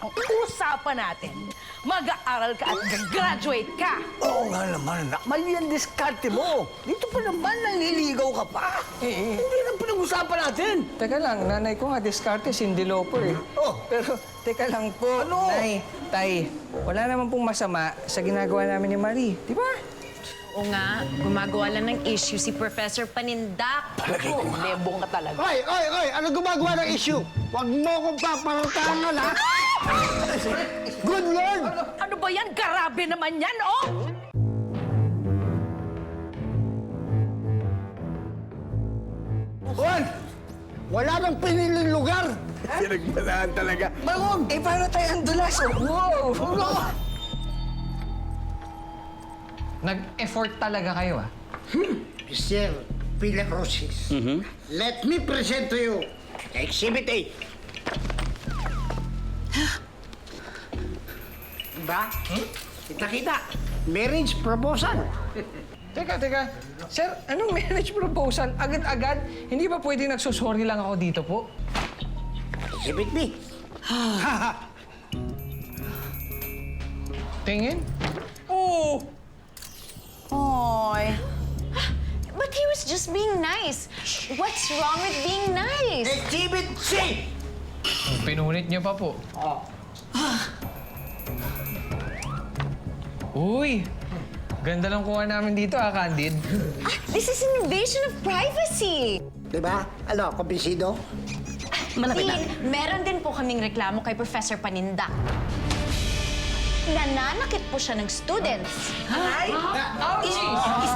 Ang usapan natin, mag-aaral ka at graduate ka. Oo nga naman, anak. Mali ang diskarte mo. Dito pa naman, nanliligaw ka pa. Hindi na pinag-usapan natin. Teka lang, nanay ko nga diskarte, Cindy Lauper eh. Oh, Pero, teka lang po, Ano? Nay, Tay, wala naman pong masama sa ginagawa namin ni Marie, di ba? O nga, gumagawa lang ng issue si Professor Panindak. Oh, lebong ka talaga. Oy! Ano gumagawa ng issue? Huwag mo akong paparutangan, ha? Good Lord! Ano ba yan? Grabe naman yan, oh! Juan! Wala nang piniling lugar! pinagbalaan talaga. Bagong! Eh, paano tayo ang dulas? Wow! Nag-effort talaga kayo, ah. Mr. Villacrucis, let me present to you Exhibit A. Diba? Kita-kita. Marriage proposal. Teka. Sir, anong marriage proposal? Agad-agad? Hindi ba pwede nagsusorry lang ako dito po? Exhibit B. Tingin? Oh! Oy. But he was just being nice. What's wrong with being nice? Exhibit C. Pinunit niyo pa po. Uy! Ganda lang kuha namin dito, Candid. This is an invasion of privacy. Diba? Ano, kumbinsido? Malapit na. Dean, meron din po kaming reklamo kay Professor Panindak. Nananakit po siya ng students. Is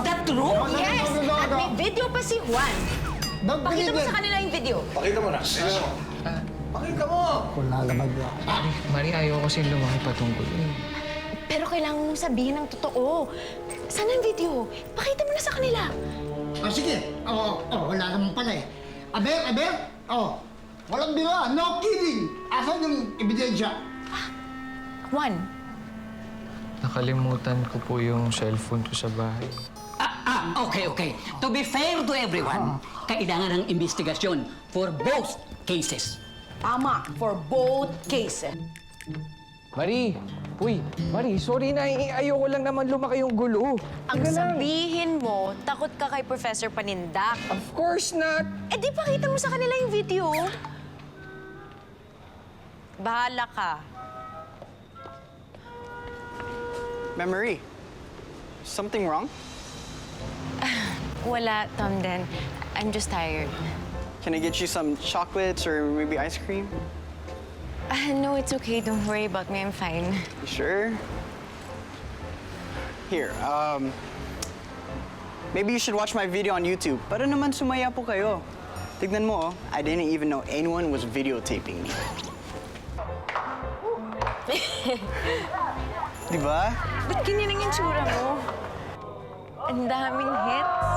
that true? Yes! At may video pa si Juan. Pakita mo sa kanila yung video. Wala naman ba? Marie, ayaw ko silang lumaki patungkol. Pero kailangan mong sabihin ng totoo. Saan ang video? Pakita mo na sa kanila. Sige. Wala naman pala eh. Aber. Walang bira. No kidding. Asan yung ebidensya? Juan, Nakalimutan ko po yung cellphone ko sa bahay. Okay. To be fair to everyone, kailangan ng investigasyon for both cases. Tama, for both cases. Marie! Uy, Marie, sorry na. Ayoko lang naman lumaki yung gulo. ang sabihin mo, takot ka kay Professor Panindak. Of course not! Eh di pakita mo sa kanila yung video. Bahala ka. Memory, something wrong? Wala, Tomden. I'm just tired. Can I get you some chocolates or maybe ice cream? No, it's okay. Don't worry about me. I'm fine. You sure? Here, maybe you should watch my video on YouTube. Para naman sumaya po kayo. Tignan mo, oh. I didn't even know anyone was videotaping me. Diba? Ba't ganyan ang itsura mo? Ang daming hits.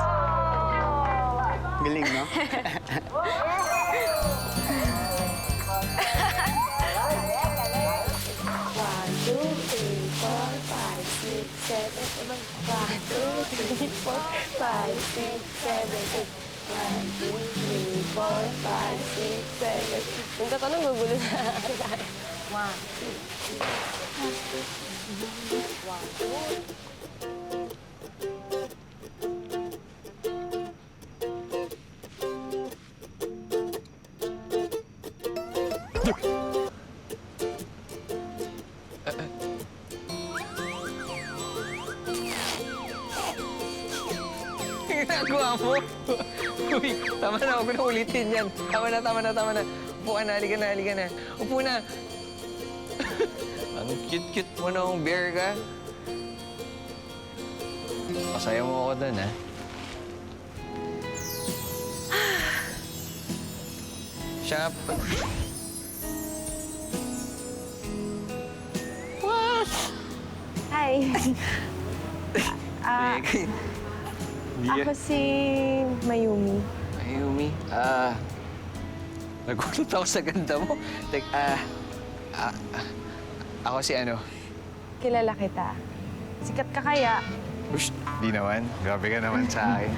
Galing, no? Yung tatanong gugulo na. Ginagawa mo? Uy, tama na. Huwag ko na ulitin yan. Tama na. Upo ka na. Halika na. Upo na. Ang cute-cute mo na kung bear ka. Pasaya mo ako doon, ha? Siya pa... Hi. Ako si Mayumi. Ayumi, nagulat ako sa ganda mo. Ako si ano? Kilala kita. Sikat ka kaya? Ush, di naman. Grabe ka naman sa akin.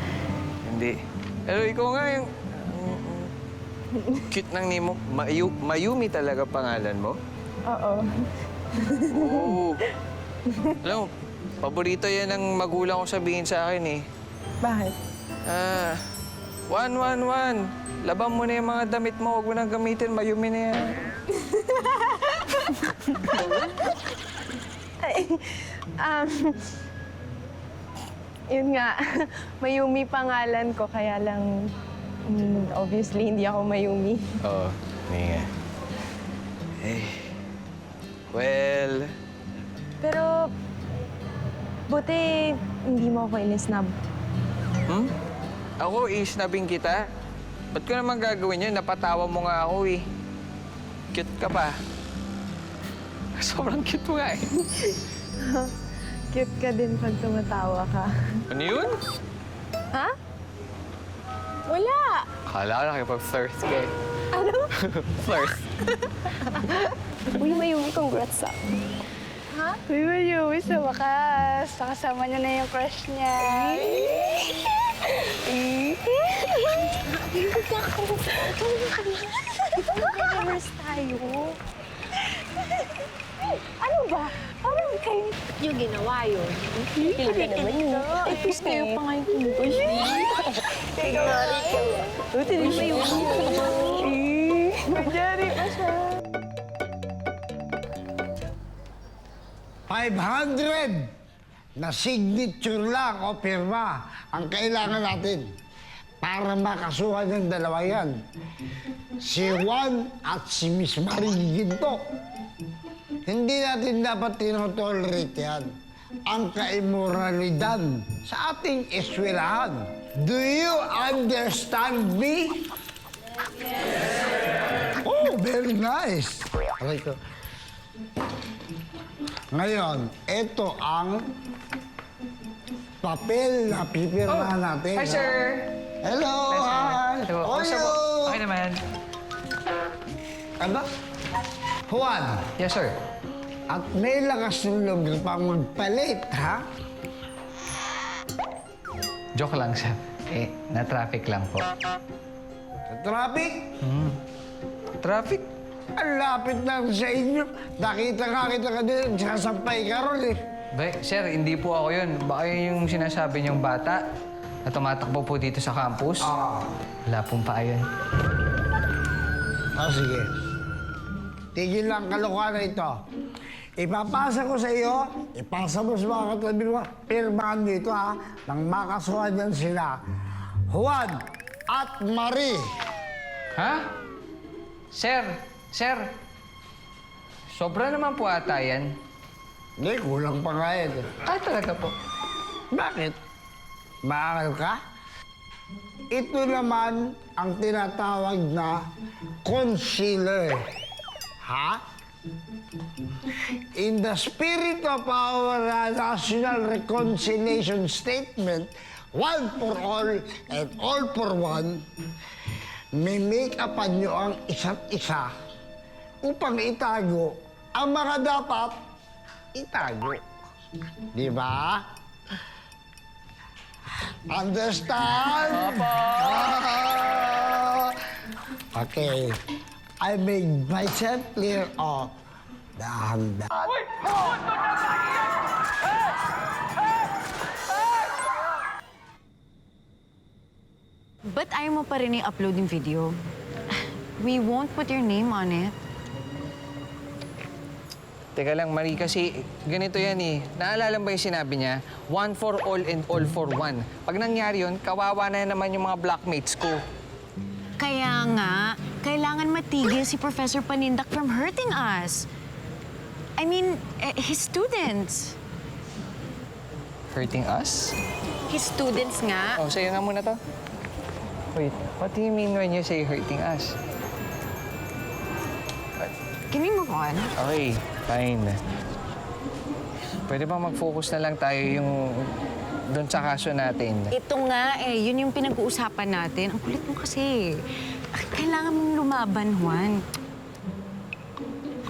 Hindi. Pero ikaw nga yung... cute ng name mo. Mayumi talaga pangalan mo? Oo. Oo. Alam mo, paborito yan ng magulang ko sabihin sa akin eh. Bakit? 111. Laban mo na yung mga damit mo. Huwag mo nang gamitin. Mayumi na yan. Ay, yun nga, Mayumi pangalan ko, kaya lang, obviously, hindi ako Mayumi. Oo. Hindi nga. Well, Pero, buti, hindi mo ako inisnab. ako isnabing kita. Ba't ko naman gagawin yun? Napatawa mo nga ako eh. Cute ka pa. Sobrang cute mo nga eh. Cute ka din pag tumatawa ka. Ano yun? Ha? Wala! Kala ko nakipag-flirt ka eh. Ano? Flirt. Uy, Mayumi, congrats ah. Ha? Uy, Mayumi, sa wakas. Nakasama niya na yung crush niya. Nag-reverse tayo. Ano ba? Parang kayo yung ginawa yun. Hindi naman yun. Eh, please kayo pa nga yung push. Tingnan ka. Buti rin ba yun? Magyari pa siya. 500 na signature lang o pirma ang kailangan natin para makasuhan ng dalawa yan. Si Juan at si Miss Marie Ginto. Hindi natin dapat tinotolerate yan. Ang kaimoralidad sa ating eskwelahan. Do you understand me? Yes! Oh, very nice. Aray ko. Ngayon, ito ang papel na pipirmahan natin. Hi, sir. Hello, hi. Kamusta po? Okay naman. Aba? Juan, Yes, sir. at may lakas ng loob ka pang magpalit, ha? Joke lang, sir. Eh, na-traffic lang po. Sa traffic? Traffic? Ang lapit lang sa inyo. Nakita ka din, sasampay ka ron eh. Sir, hindi po ako yun. Baka yun yung sinasabi niyong bata na tumatakbo po dito sa campus. Wala pong paa yun. Sige. Tigil lang kalokohan na ito. Ipapasa ko sa iyo, ipasa mo sa mga katabi mo, pirmahan dito ha, nang makasuhan yan sila. Juan at Marie. Ha? Sir, sobra naman po ata yan. Hindi, kulang pa nga yan. Talaga po. Bakit? Maangal ka? Ito naman ang tinatawag na concealer. Ha? In the spirit of our National Reconciliation Statement, one for all and all for one, may make-upan nyo ang isa't isa upang itago ang mga dapat itago. Di ba? Understand? Opo! Okay. I made myself clear of dahan-dahan. Ba't ayaw mo pa rin i-upload yung video? We won't put your name on it. Teka lang, Marie, kasi ganito yan eh. Naalala ba yung sinabi niya? One for all and all for one. Pag nangyari yun, kawawa na naman yung mga blockmates ko. Kaya nga, kailangan matigil si Professor Panindak from hurting us. I mean, his students. Hurting us? His students nga. Oh, sa'yo nga muna to. Wait, what do you mean when you say hurting us? Can we move on? Okay, fine. Pwede ba mag-focus na lang tayo yung doon sa kaso natin? Ito nga yun yung pinag-uusapan natin. Ang kulit mo kasi. Kailangan mong lumaban, Juan.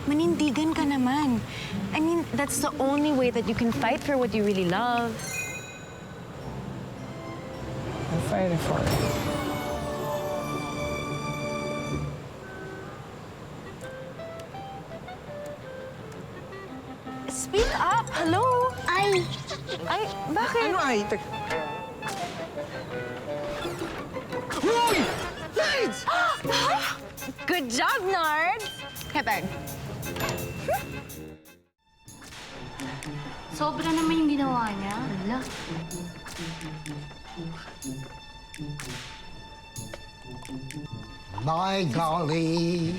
Manindigan ka naman. I mean, that's the only way that you can fight for what you really love. I'm fighting for it. Speak up! Hello? Ay, bakit? Ano ay? Good job, Nard! Heather. Sobra naman yung ginawa niya. Wala. Bye, golly.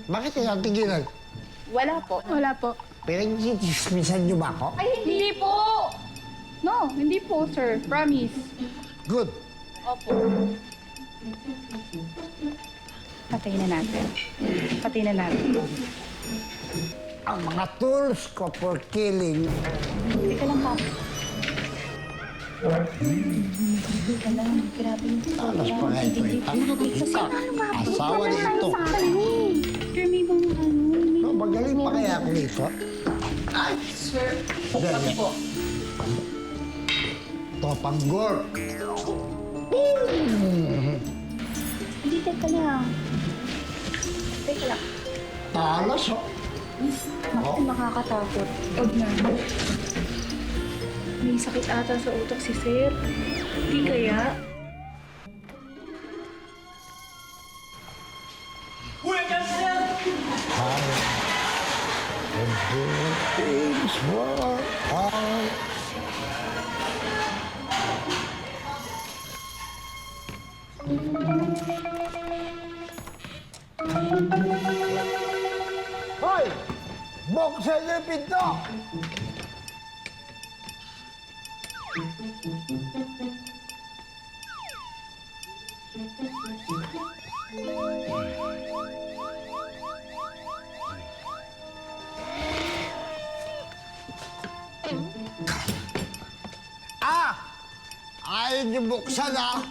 Bakit tinatigilan? Wala po. Wala po. Pinag-chismisan niyo ba ako? Ay, hindi po! No, hindi po, sir. Promise. Good. Opo. Patayin na natin. Patayin na natin. Ang mga tools ko for killing, Teka lang, Papa. Teka lang, grabe. alas pa nga ito eh. Asawa ni ito. Sir, may mga No, magaling pa kaya ako nito? Ay! Sir, Dali. po. Topanggol. Hindi, teka lang. Teka lang. Talas, oh. Naku, nakakatakot. Huwag na. May sakit ata sa utak si Sir. Hindi kaya? Things were all Hoy! Buksan niyo yung pinto! Ayaw niyo buksan, ha?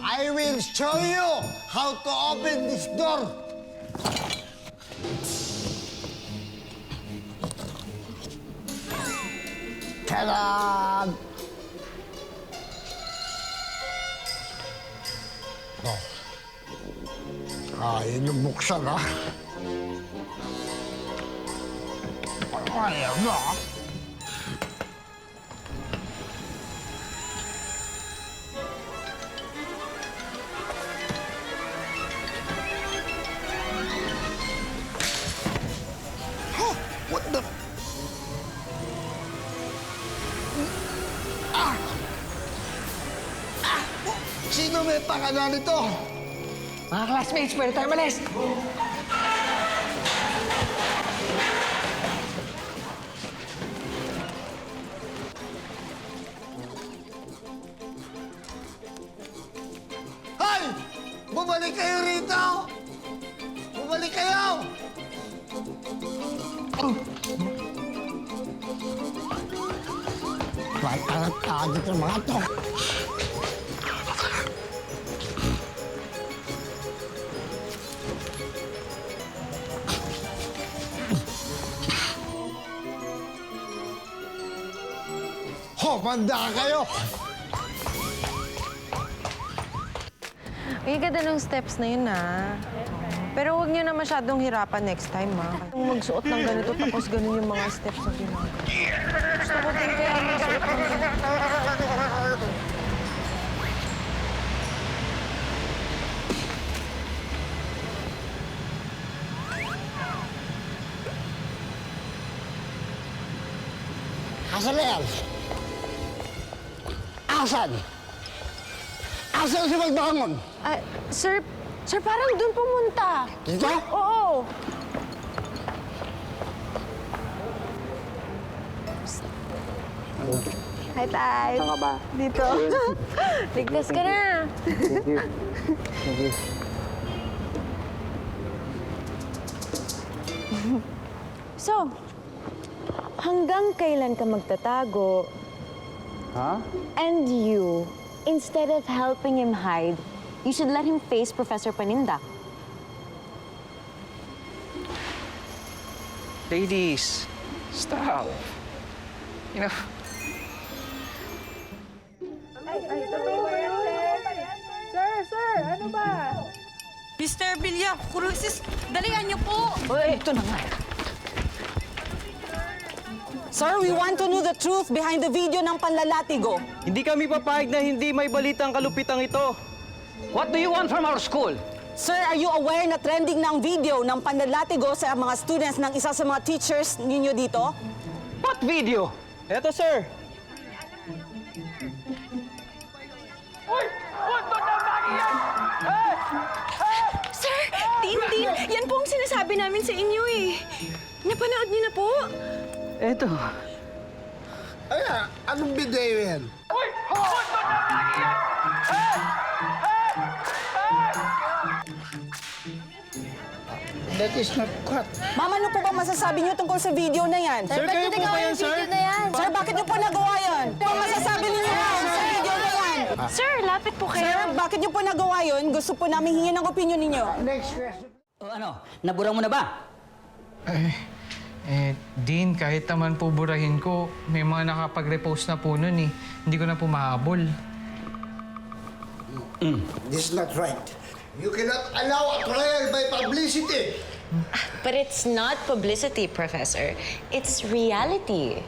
I will show you how to open this door. Tadaan! Oh. Ayaw niyo buksan, ha? Ayaw na, ha? What the? Sino may pakana nito? Mga classmates, pwede tayo malis. Hoy! Bumalik kayo rito! Bumalik kayo! Ba't alat-alat ng mga to? Manda kayo! Ang ganda ng steps na yun, Pero huwag niyo na masyadong hirapan next time, Kung magsuot ng ganito, tapos ganun yung mga steps na ginagawa. Gusto ko din kaya magsuot ng ganito. Asan na yan? Asan? Asan si Magbangon? Sir, parang doon pumunta. Dito? Oo. Hi, Tay. Saan ka ba? Dito. Ligtas ka na. Thank you. Thank you. So, hanggang kailan ka magtatago? Ha? And you, instead of helping him hide, you should let him face Professor Panindak. Ladies, stop. You know, Mr. Villa Crucis, dalian niyo po! Ito na nga. Sir, we want to know the truth behind the video ng panlalatigo. Hindi kami papayag na hindi may balitang kalupitang ito. What do you want from our school? Sir, are you aware na trending na ang video ng panlalatigo sa mga students ng isa sa mga teachers ninyo dito? What video? Eto, sir. Sir, Tintin, yan po ang sinasabi namin sa inyo eh. Napanood niyo na po. Eto. Ay, anong video yan? That is not cut. Ma'am, ano po ba masasabi niyo tungkol sa video na yan? Sir, kayo po ba yan, sir? Sir, bakit niyo po nagawa yan? Ano ang masasabi ninyo ma'am, sa video na yan? Sir, lapit po kayo. Sir, bakit niyo po nagawa yun? Gusto po namin hingin ang opinion ninyo. Next question. O ano, nabura mo na ba? Dean, kahit naman po burahin ko, may mga nakapag-repost na po nun eh. Hindi ko na po mahabol. This is not right. You cannot allow a trial by publicity. But it's not publicity, Professor. It's reality.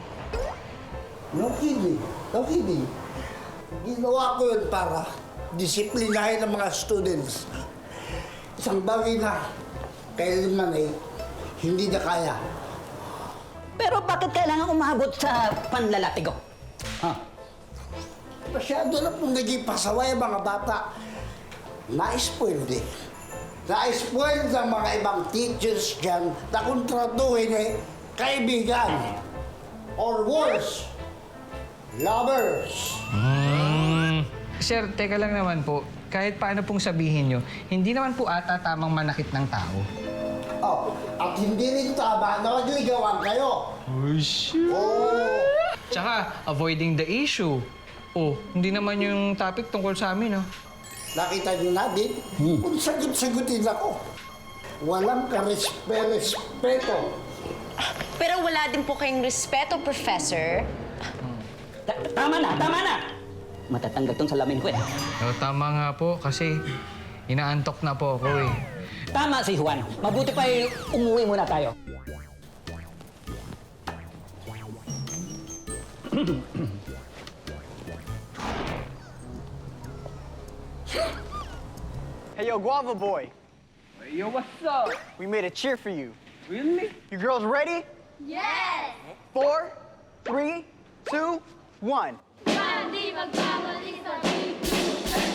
No kidding. No kidding. Ginawa ko yun para disiplinahin ang mga students. Isang bagay na kailanman ay hindi na kaya. Pero bakit kailangan umabot sa panlalatigo? Ha? Masyado na pong naging pasaway ang mga bata. Na-spoil din. Na-spoil ng mga ibang teachers dyan na kontratuhin eh, kaibigan. Or worse, lovers. Sir, teka lang naman po. Kahit paano pong sabihin nyo, hindi naman po ata tamang manakit ng tao. Oh, at hindi rin tama na magligawan kayo. Tsaka, avoiding the issue. Oh, hindi naman yung topic tungkol sa amin, oh. Nakita niyo na din, kung sagot-sagutin ako. Walang karespeto. Pero wala din po kayong respeto, Professor. Tama na, tama na! Matatanggal tong salamin ko eh. Oh, tama nga po, kasi inaantok na po ako eh. Tama si Juan. Mabuti pa umuwi muna tayo. Hey, yo, Guava Boy. Yo, what's up? We made a cheer for you. Really? You girls ready? Yes! 4, 3, 2, 1. Hindi magbabalik sa big loser.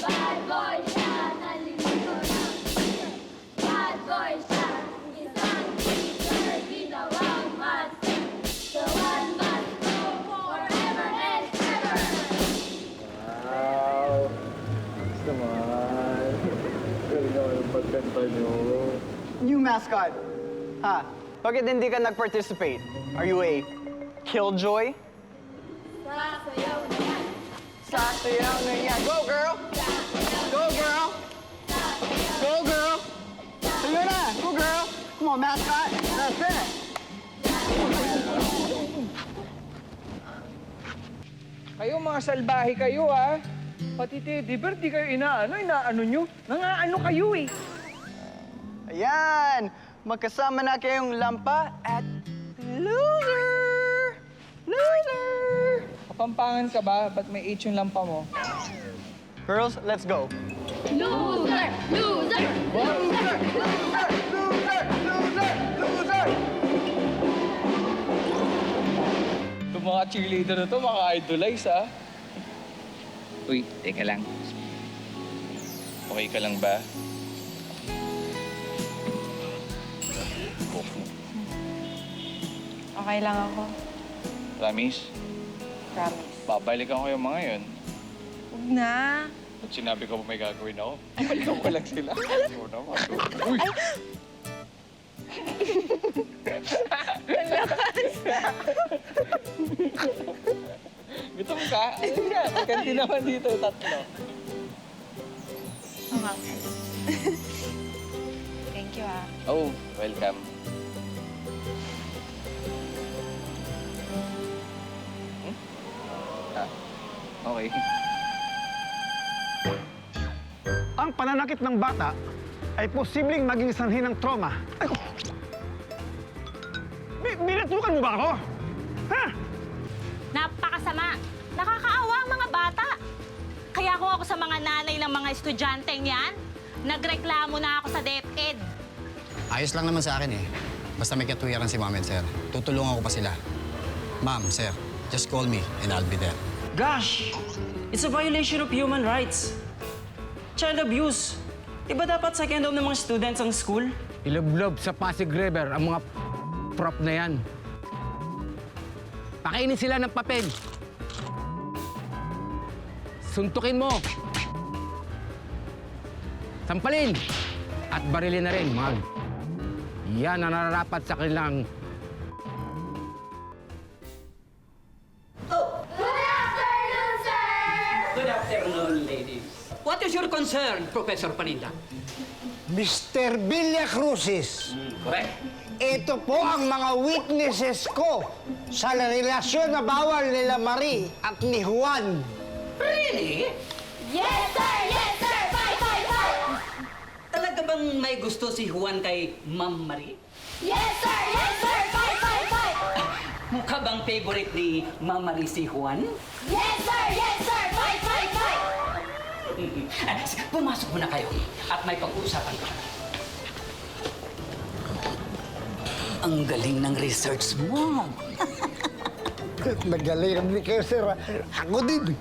Bad boy siya, nalilito ng teacher. Bad boy siya, isang teacher, ginawang monster. The one must go forever and ever. New mascot. Ha? Bakit hindi ka nag-participate? Are you a killjoy? Sasayaw na yan. Sasayaw na yan. Go, girl! Go, girl! Go, girl! Sayo na! Go, girl! Come on, mascot! That's it! Kayo mga salbahe kayo, ha? Pati Teddy Bear, di kayo inaano nyo? Nangaano kayo eh. Ayan! Magkasama na kayong lampa at loser! Loser! Kapampangan ka ba? Ba't may H yung lampa mo? Girls, let's go. Loser! Loser! Loser! Loser! Loser! Loser! Loser! Itong mga cheerleader na to, maka-idolize, ha? Uy, teka lang. Okay ka lang ba? Okay lang ako. Promise? Promise. Babalikan ko yung mga yun. Huwag na. At sinabi ko may gagawin ako, balikan ko lang sila. Oo naman. Uy! Gutom ka? Ayun nga, kanti naman dito, tatlo. Okay. Thank you, ah. Oh, welcome. Ang pananakit ng bata ay posibleng maging sanhi ng trauma. Ay, binatukan mo ba ako? Ha? Napakasama. Nakakaawa ang mga bata. Kaya kung ako sa mga nanay ng mga estudyanteng yan, nagreklamo na ako sa DepEd. Ayos lang naman sa akin eh. Basta may katuwiran si Ma'am and Sir. Tutulungan ko pa sila. Ma'am, Sir, just call me and I'll be there. Gosh! It's a violation of human rights. Child abuse. Di ba dapat second home ng mga students ang school? Ilublob sa Pasig River ang mga prop na yan. Pakainin sila ng papel. Suntukin mo. Sampalin. At barilin na rin, Mag. Yan ang nararapat sa kanilang... Good afternoon, ladies. What is your concern, Professor Paninda? Mr. Villa Crucis, Correct. ito po ang mga witnesses ko sa relasyon na bawal nila Marie at ni Juan. Really? Yes, sir! Yes, sir! Fight, fight, fight! Talaga bang may gusto si Juan kay Ma'am Marie? Yes, sir! Yes, sir! Fight, fight, fight! Mukha bang favorite ni Ma'am Marie si Juan? Yes, sir! Yes, sir! Fight, fight, fight! Pumasok muna kayo at may pag-uusapan ko. Ang galing ng research mo. Nagaling din kayo, sir. Ako din.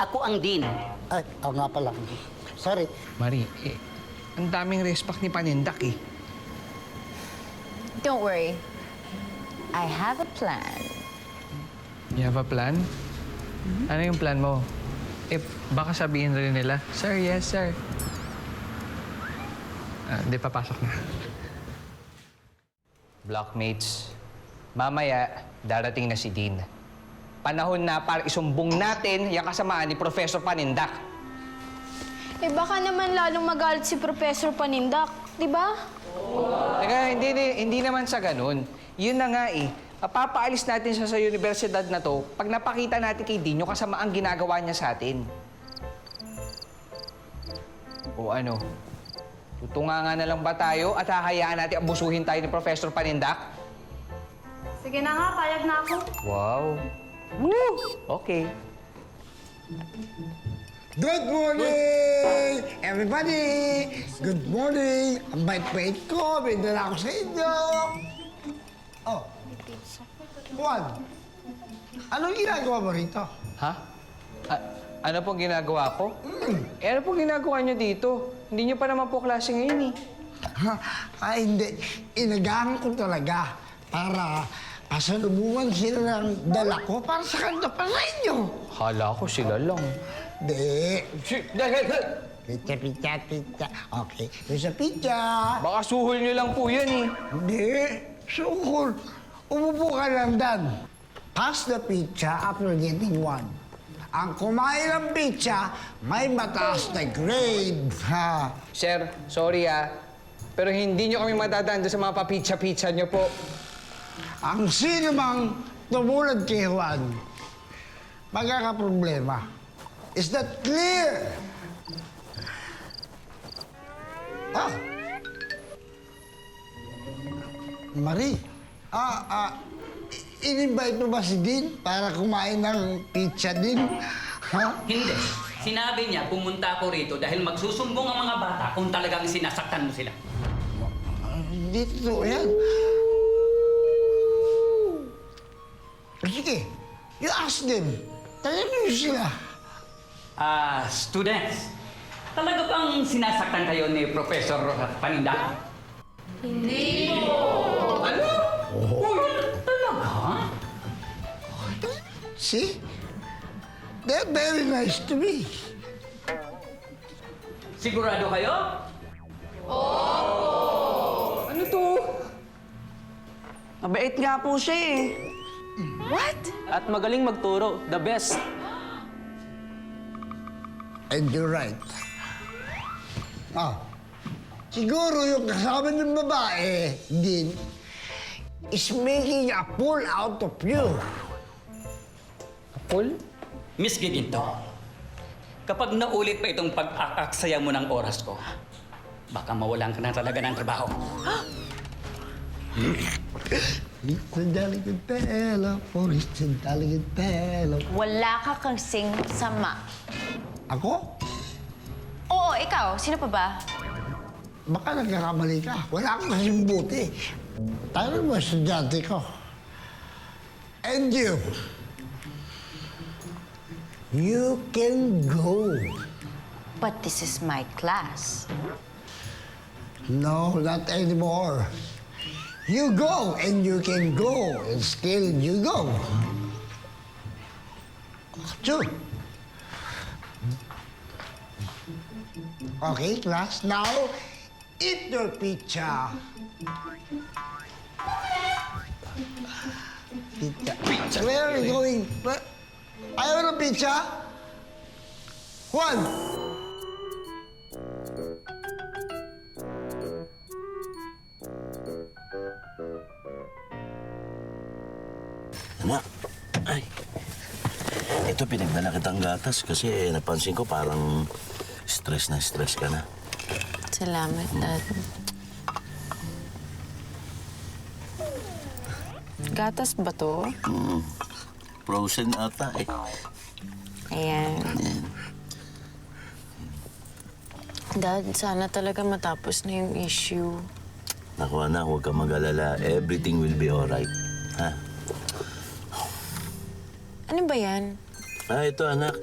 Ako ang dean. Ay, ako nga pala. Sorry. Marie, ang daming respack ni Panindak eh. Don't worry. I have a plan. You have a plan? Ano yung plan mo? Baka sabihin rin nila, Sir, yes, sir. Hindi, papasok na. Blockmates, mamaya darating na si Dean. Panahon na para isumbong natin yung kasamaan ni Professor Panindak. Eh baka naman lalong magalit si Professor Panindak, di ba? Teka, hindi naman sa ganun. Yun na nga eh. Papaalis natin siya sa universidad na to pag napakita natin kay Dean yung kasamaang ginagawa niya sa atin. O ano? Tutunganga na lang ba tayo at hahayaan natin abusuhin tayo ni Professor Panindak? Sige na nga, payag na ako. Wow! Woo! Okay. Good morning, everybody! Good morning! Ang bait-bait ko, may dala ako sa inyo. Oh, Juan, anong ginagawa mo rito? Ha? Ano pong ginagawa ko? Ano pong ginagawa niyo dito? Hindi niyo pa naman po klase ngayon eh. Hindi. Inagahan ko talaga para pasalubungan sila ng dala ko para sa kanta pa sa inyo. Hala ko sila lang. Hindi. Pizza, pizza, pizza. Okay, there's a pizza. Baka suhol niyo lang po yan eh. Hindi. Sukol. Umupo ka lang, Dan. Pass the pizza after getting one. Ang kumain ng pizza, may mataas na grade. Ha? Sir, sorry pero hindi niyo kami madadaan doon sa mga papitsa-pizza niyo po. Ang sino mang tumulad kay Juan, magkakaproblema. Is that clear? Marie, in-invite mo ba si Dean para kumain ng pizza din? Ha? Hindi. Sinabi niya, pumunta ako rito dahil magsusumbong ang mga bata kung talagang sinasaktan mo sila. Hindi totoo yan. Sige, you ask them. Tanyanin mo sila. Students, talaga bang sinasaktan kayo ni Professor Panindak? Hindi po. Ano? Uy, talaga? See? They're very nice to me. Sigurado kayo? Ano to? Mabait nga po siya eh. What? At magaling magturo. The best. And you're right. Siguro yung kasama ng babae, Dean, is making a fool out of you. A fool? Miss Giginto, kapag naulit pa itong pag-aaksaya mo ng oras ko, baka mawalan ka na talaga ng trabaho. It's a delicate telephone, it's a delicate telephone. Wala ka kasing sama. Ako? Oo, ikaw. Sino pa ba? Baka nagkakamali ka. Wala akong kasing buti. Tayo mo, estudyante ko. And you? You can go. But this is my class. No, not anymore. You go and you can go and still you go. Sure. Okay, class. Now, eat your pizza. Pizza. Where are you going? Ayaw ng pizza? Juan! Anak, ay. Ito pinagdala kitang gatas kasi napansin ko parang stress na stress ka na. Salamat, Dad. Gatas ba to? Frozen ata eh. Ayan. Dad, sana talaga matapos na yung issue. Naku anak, huwag kang mag-alala. Everything will be alright. Ha? Ano ba yan? Ito anak.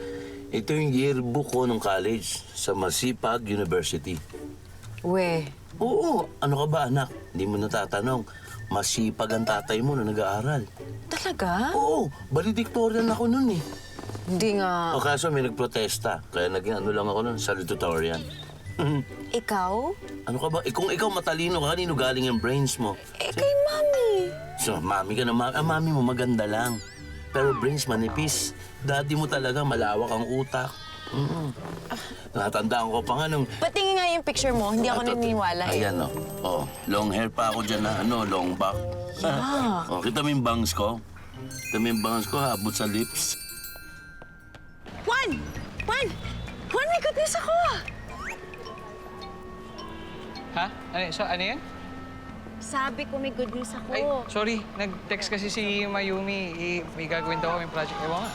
Ito yung yearbook ko nung college sa Masipag University. We. Oo. Ano ka ba anak? Hindi mo natatanong. Masipag ang tatay mo na nag-aaral. Talaga? Oo. Valedictorian ako nun eh. Hindi nga. O kaso may nagprotesta. Kaya naging ano lang ako nun, salutatorian. Ikaw? Ano ka ba? Kung ikaw matalino ka, kanino galing yung brains mo? Kay Mami. So, mami ka na, mami mo maganda lang. Pero brains manipis. Daddy mo talaga malawak ang utak. Natandaan ko pa nga nung... Patingin nga yung picture mo. Hindi ako naniniwala eh. Ayan, oh. Long hair pa ako dyan na, long back. Yeah. Oh, kita mo yung bangs ko? Kita mo yung bangs ko, habot sa lips. Juan! Juan! Juan, may good news ako! Ha? Ano yan? Sabi ko may good news ako. Ay, sorry. Nag-text kasi si Mayumi. May gagawin daw kami project. Ewan nga.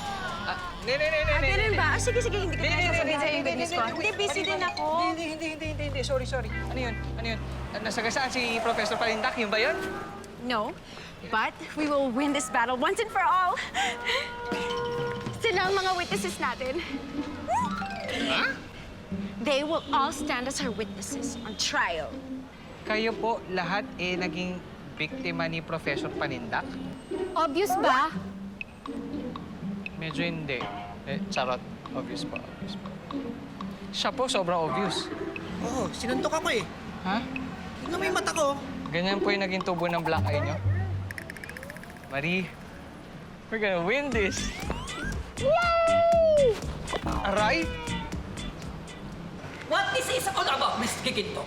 Ganun ba? Sige, hindi ko na sasabihin sa'yo yung good news ko. Hindi, busy din ako. Hindi. Sorry. Ano yun? Nasagasaan si Professor Palindak. Yun ba yun? No, but we will win this battle once and for all. Sila ang mga witnesses natin. They will all stand as our witnesses on trial. Kayo po lahat naging biktima ni Professor Panindak? Obvious ba? Medyo hindi. Charot. Obvious pa. Siya po, sobrang obvious. Oo, sinuntok ako eh. Ha? Tignan mo yung mata ko. Ganyan po yung naging tubo ng black eye niyo? Marie, we're gonna win this! Yay! Aray! What this is all about, Miss Giginto?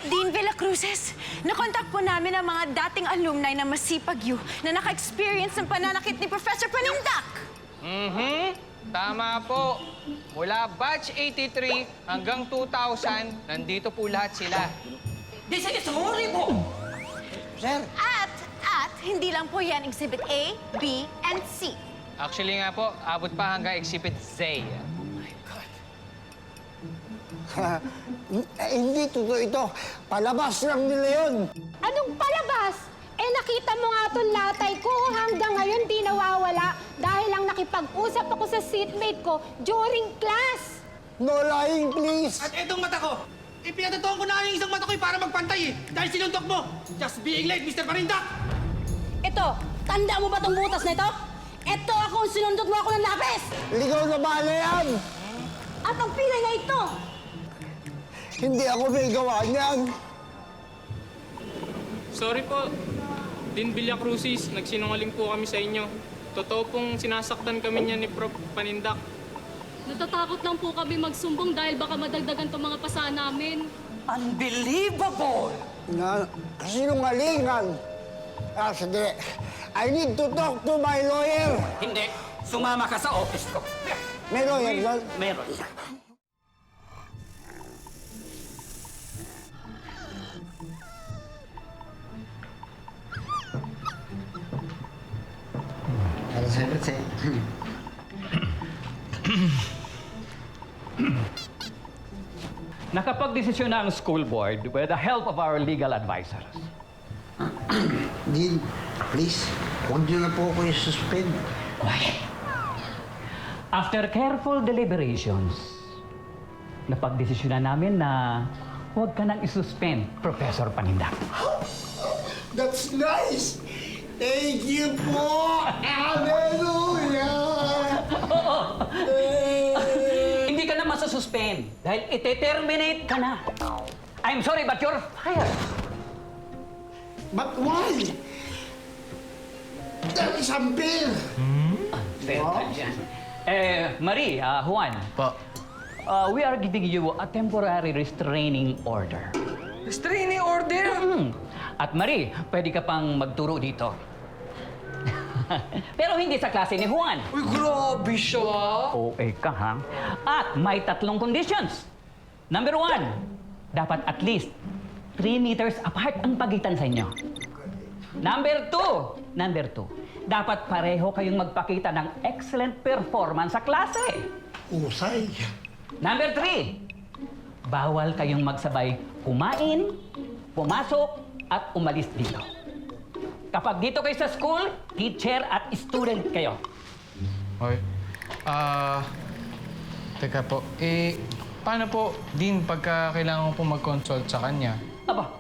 Dean Villacruzes, nakontak po namin ang mga dating alumni ng Masipag U na naka-experience ng pananakit ni Professor Panindak. Tama po. Mula batch 83 hanggang 2000, nandito po lahat sila. This is horrible! Sir. At hindi lang po yan Exhibit A, B, and C. Actually nga po, abot pa hanggang Exhibit Z. Hindi totoo ito. Palabas lang nila yun. Anong palabas? Nakita mo nga itong latay ko hanggang ngayon di nawawala dahil lang nakipag-usap ako sa seatmate ko during class. No lying, please. At etong mata ko, pinatutuan ko na yung isang mata ko para magpantay dahil sinuntok mo. Just being late, Mr. Parindak! Ito, tanda mo ba itong butas na ito? Ito ako ang sinundot mo ako ng lapis! Ligaw na bahala yan. At ang pilay na ito! Hindi ako may gawa niyan. Sorry po, Dean Villacruzes, nagsinungaling po kami sa inyo. Totoo pong sinasaktan kami niya ni Prof. Panindak. Natatakot lang po kami magsumbong dahil baka madagdagan itong mga pasa namin. Unbelievable! Sinungalingan. Sandali. I need to talk to my lawyer. Hindi, sumama ka sa office ko. May lawyer doon? Meron. Sir. Nakapag-desisyon na ang school board with the help of our legal advisors. Dean, please, huwag niyo na po ako i-suspend. After careful deliberations, napag-desisyon na namin na huwag ka nang isuspend, Professor Panindak. That's nice! Thank you po! Hallelujah! Hindi ka na masasuspend dahil ite-terminate ka na. I'm sorry, but you're fired. But why? That is unfair! Marie, Juan. We are giving you a temporary restraining order. Restraining order? At Marie, pwede ka pang magturo dito. Pero hindi sa klase ni Juan. Uy, grabe siya! Okay ka, ha? At may 3 conditions. Number 1, dapat at least 3 meters apart ang pagitan sa inyo. Number 2, dapat pareho kayong magpakita ng excellent performance sa klase. Usay. Number 3, bawal kayong magsabay kumain, pumasok, at umalis dito. Kapag dito kayo sa school, teacher at student kayo. Hoy, teka po, paano po, Dean, pagka kailangan ko po mag-consult sa kanya? Aba,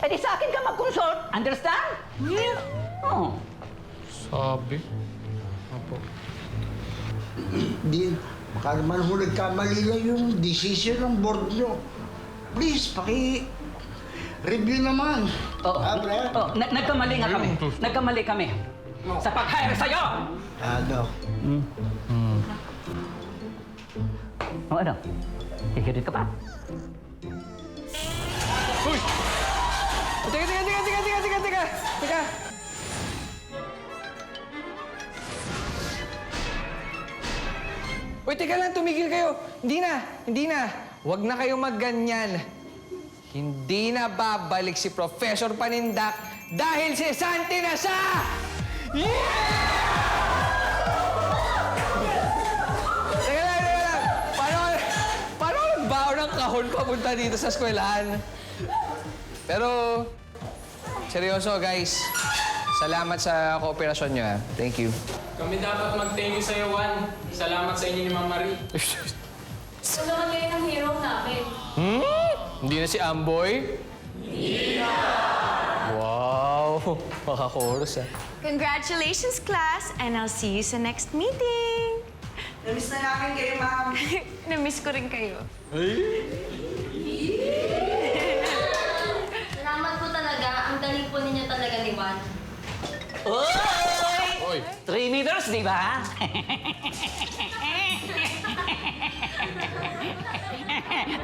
edi sa akin ka mag-consult. Understand? Yeah. Oh. Sabi? Opo. Dean, baka naman ho nagkamali lang yung decision ng board nyo. Please, review naman. Nagkamali nga kami. Nagkamali kami. Sa pag-hire sa'yo! Dok. Ano? Kikirit ka pa? Uy! Teka! Uy, teka lang, tumigil kayo. Hindi na. Huwag na kayong magganyan. Hindi na babalik si Professor Panindak dahil si Santi na siya! Yeah! Teka lang. Paano nagbaon ng kahon papunta dito sa eskwelahan? Pero, seryoso guys. Salamat sa kooperasyon nyo, ha. Thank you. Kami dapat mag-thank you sa'yo, Juan. Salamat sa inyo ni Ma'am Marie. Tulungan kayo ng hero namin. Hindi na si Amboy? Wow! Makakoros, ah. Congratulations, class! And I'll see you sa next meeting! Namiss na namin kayo, ma'am. Namiss ko rin kayo. Salamat po talaga. Ang galing po ninyo talaga ni Juan. Oy! 3 meters, di ba?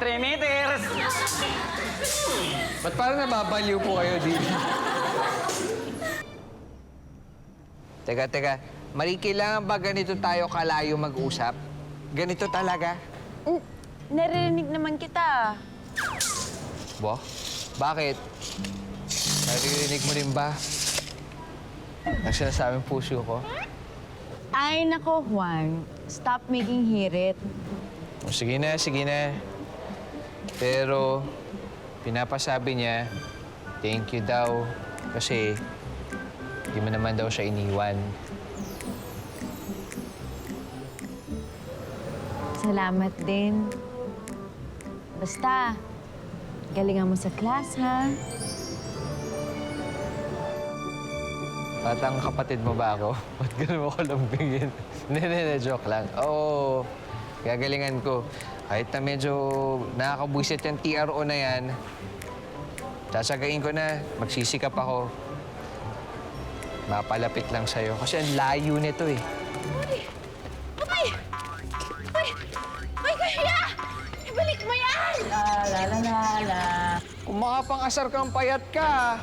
3 meters! Ba't parang nababaliw po kayo dito? Teka. Marie, kailangan ba ganito tayo kalayo mag-usap? Ganito talaga? Naririnig naman kita. Bo? Bakit? Naririnig mo rin ba? Ang sinasabing puso ko? Ay, nako, Juan. Stop making hirit. O, sige na. Pero, pinapasabi niya, thank you daw. Kasi, di mo naman daw siya iniwan. Salamat din. Basta, galingan mo sa class, ha? Batang kapatid mo ba ako? Ba't ganun mo ko lambingin? Hindi, joke lang. Oo, gagalingan ko. Kahit na medyo nakakabwisit yung TRO na yan, sasagain ko na, magsisikap ako. Mapalapit lang sa'yo. Kasi ang layo nito eh. Ay, kaya! Ibalik mo yan! La. Kung makapang-asar kang payat ka.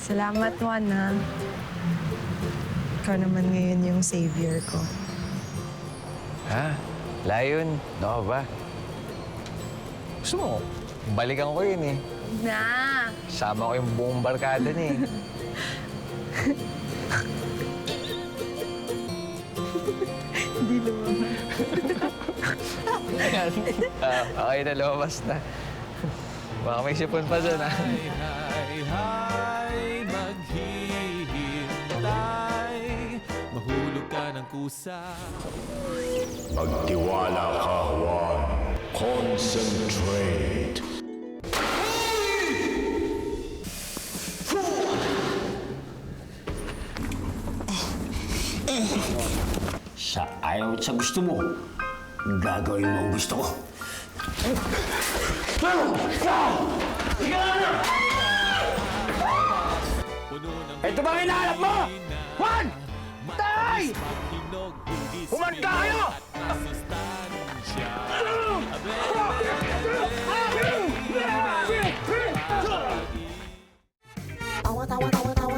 Salamat, Juan, ha? Ikaw naman ngayon yung savior ko. Ha? Lion? No ba? Gusto mo, balikan ko yun eh. Na. Sama ko yung buong barkada niya eh. Hindi lumabas. Ayan. Okay na, lumabas na. Baka may sipon pa dyan, ha? maghihintay, mahulog ka ng kusa. Magtiwala ka, Juan. Concentrate. Sa ayaw at sa gusto mo, gagawin mo ang gusto ko. Ito bang hinahanap mo? Juan! Tay! Humanda kayo! Tawa, tawa, tawa, tawa.